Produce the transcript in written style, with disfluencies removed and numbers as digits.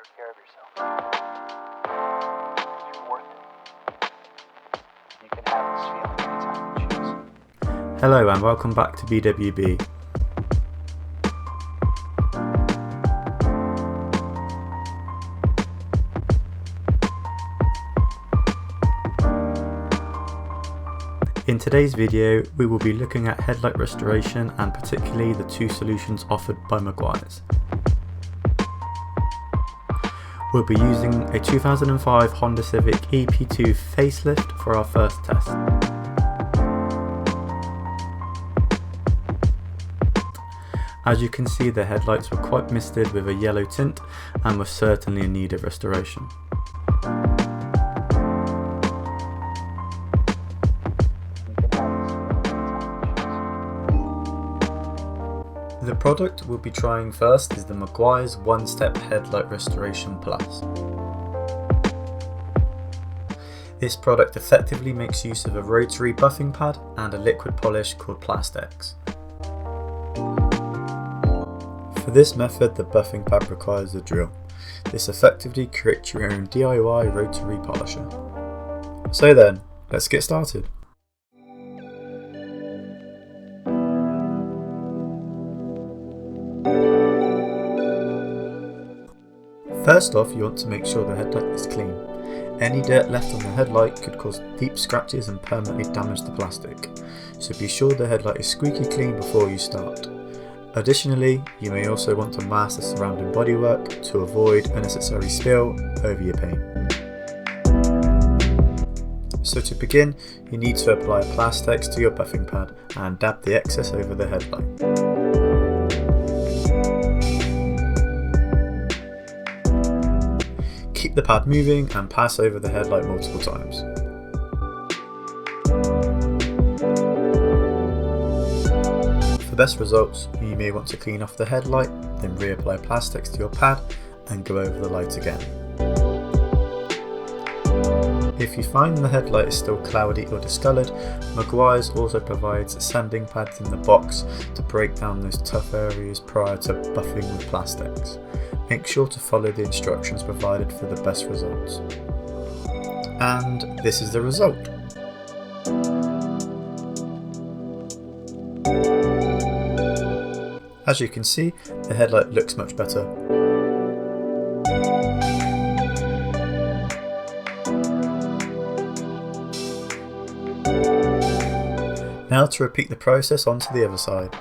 take care of yourself. You're worth it. You can have this feeling anytime you choose. Hello and welcome back to BWB. In today's video, we will be looking at headlight restoration and particularly the two solutions offered by Meguiar's. We'll be using a 2005 Honda Civic EP2 facelift for our first test. As you can see, the headlights were quite misted with a yellow tint and were certainly in need of restoration. The product we'll be trying first is the Meguiar's One-Step Headlight Restoration Plus. This product effectively makes use of a rotary buffing pad and a liquid polish called Plastex. For this method, the buffing pad requires a drill. This effectively creates your own DIY rotary polisher. So then, let's get started. First off, you want to make sure the headlight is clean. Any dirt left on the headlight could cause deep scratches and permanently damage the plastic, so be sure the headlight is squeaky clean before you start. Additionally, you may also want to mask the surrounding bodywork to avoid unnecessary spill over your paint. So to begin, you need to apply Plastex to your buffing pad and dab the excess over the headlight. Keep the pad moving and pass over the headlight multiple times. For best results, you may want to clean off the headlight, then reapply Plastex to your pad and go over the light again. If you find the headlight is still cloudy or discoloured, Meguiar's also provides sanding pads in the box to break down those tough areas prior to buffing with Plastex. Make sure to follow the instructions provided for the best results. And this is the result. As you can see, the headlight looks much better. Now to repeat the process onto the other side.